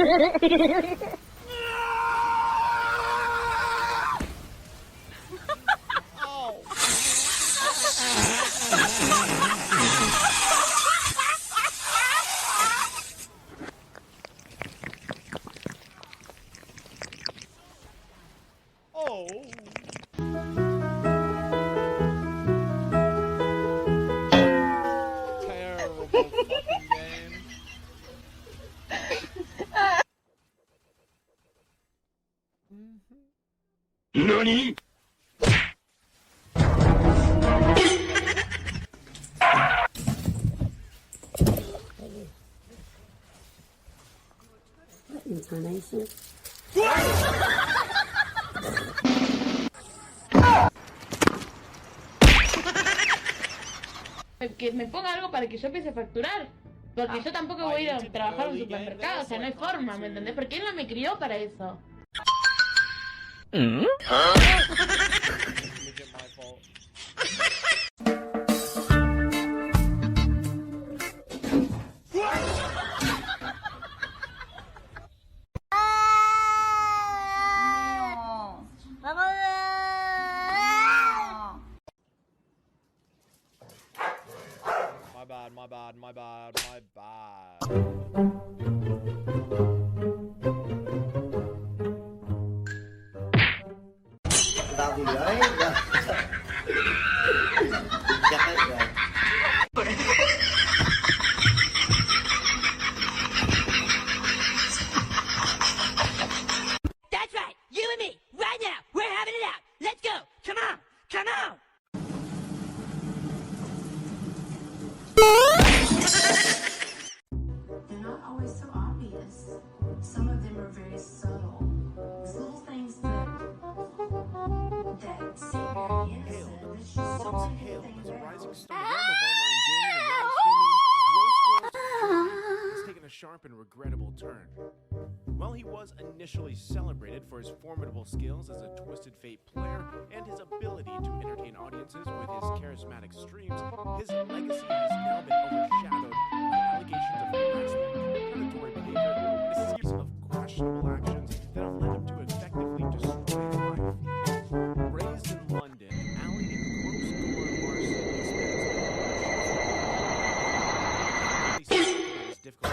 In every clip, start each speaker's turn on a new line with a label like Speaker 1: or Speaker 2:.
Speaker 1: Terrible fucking game.
Speaker 2: NANI?!
Speaker 3: Intonation.
Speaker 4: Que me ponga algo para que yo empiece a facturar. Porque yo tampoco voy a ir a trabajar en un supermercado, o sea, no hay forma, ¿me entendés? Porque él no me crió para eso.
Speaker 1: Legit my fault. My bad.
Speaker 5: Tao thì đấy. Chắc hết rồi.
Speaker 6: That's right, you and me, right now, we're having it out. Let's go, come on, come on.
Speaker 7: They're not always so obvious. Some of them are very subtle. It's little things that seem very innocent. It's just so many things
Speaker 8: As a rising
Speaker 7: else.
Speaker 8: star in the realm of online gaming and live streaming, GrowScore's has taken a sharp and regrettable turn. While he was initially celebrated for his formidable skills as a Twisted Fate player and his ability to entertain audiences with his charismatic streams, his legacy has now been overshadowed by allegations of harassment, predatory behavior, and a series of questionable actions that have led him to effectively destroy his life. Raised in London, Allie GrowScore larceny experienced difficult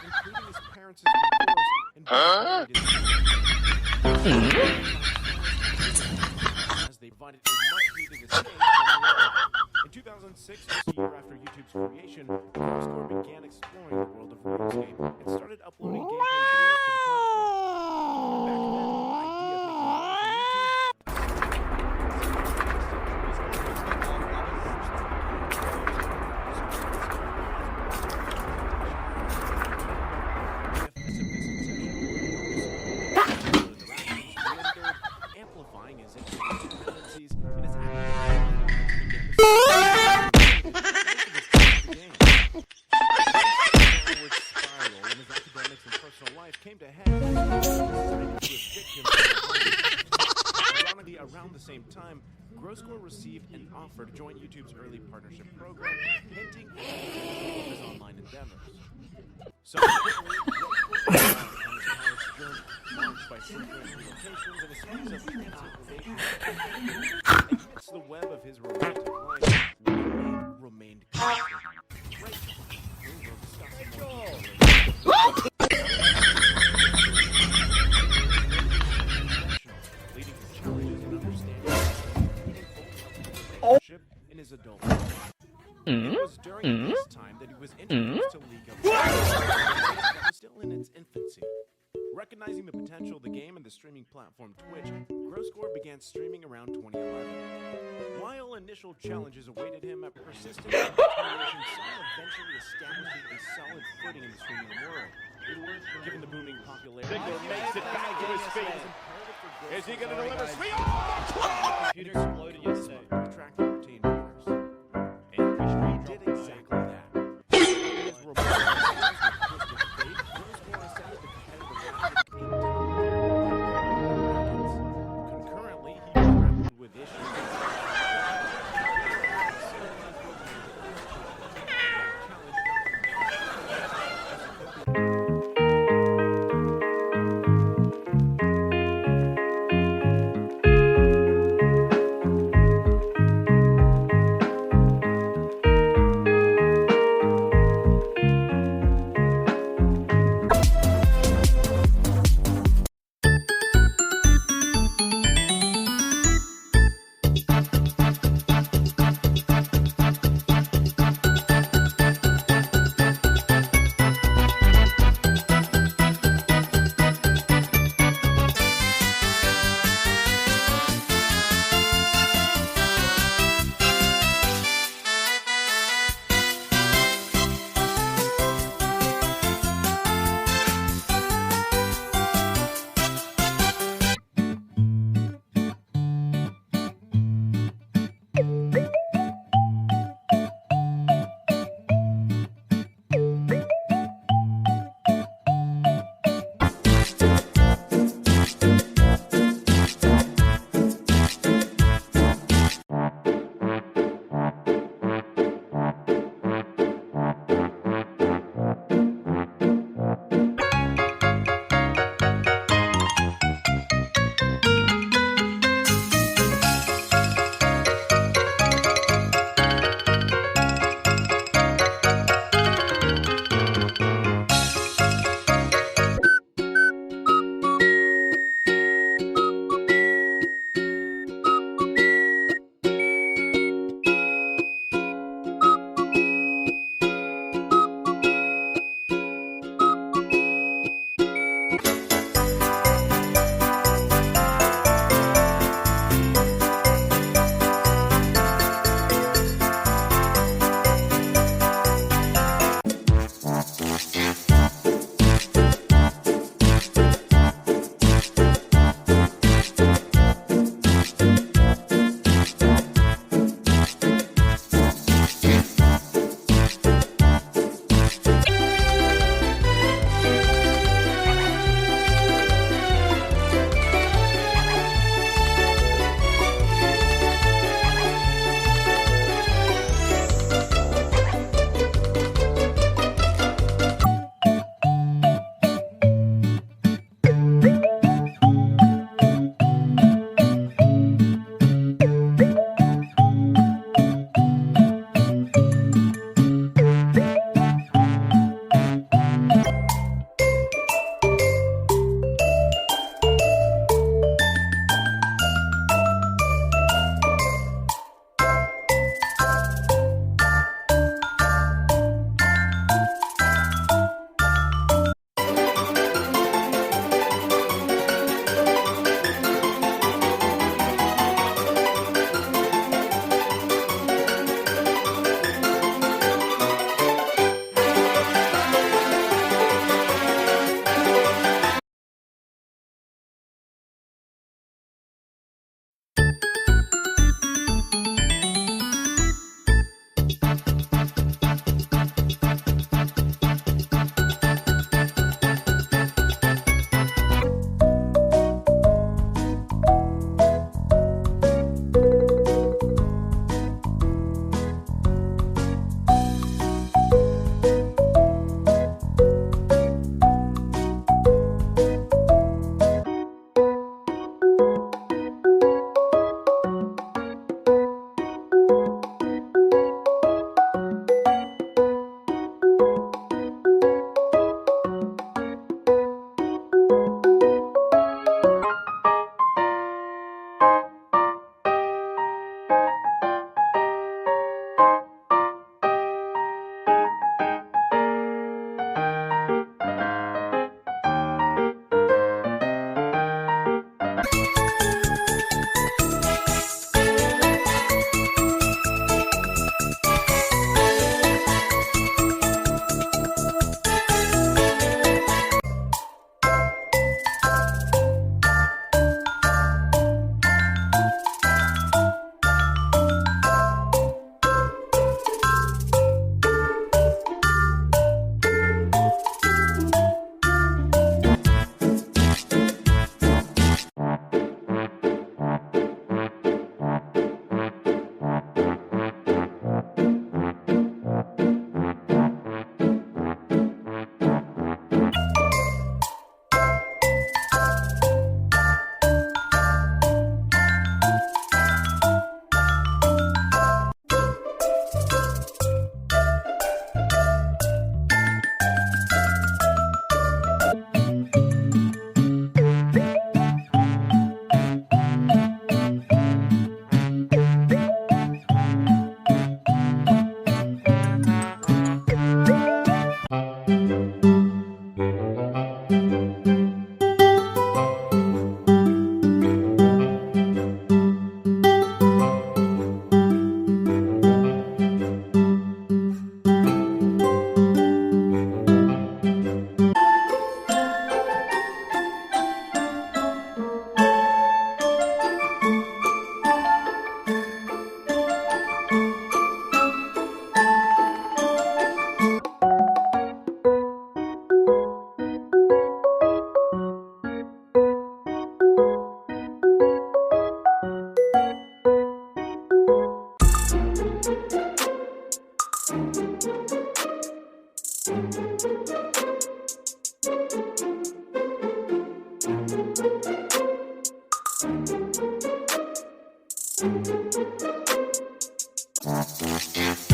Speaker 8: including his parents' divorce and as they provided a much-needed escape from reality. In 2006, just a year after YouTube's creation, GrowScore began exploring the world of RuneScape and started uploading gameplay videos to the platform. Back then, the idea of making money from YouTube amplifying his tendencies and his downward spiral when his academics and personal life came to head. Ironically, around the same time, GrowScore received an offer to join YouTube's early partnership program, hinting at the potential of his online endeavors. So, marked by frequent relocations and a series of transformations. Amidst the web of his romantic life, one name remained constant. Rachel. We will discuss it more deeply. Leading to challenges in understanding relationship in his adult life. It was during this time that he was introduced to League of Legends, that was still in its infancy. Recognizing the potential of the game and the streaming platform Twitch, GrowScore began streaming around 2011. While initial challenges awaited him, persistence and determination saw him eventually establishing a solid footing in the streaming world. Given the booming popularity,
Speaker 2: Victor makes it back to his feet. Is he going to deliver?
Speaker 1: Computer exploded yesterday.
Speaker 8: to attract and retain viewers. And he did exactly that. His remarkable skills with Twisted Fate, GrowScore ascended the competitive ladder to 8 rankings. Concurrently, he grappled with issues.
Speaker 3: Bye.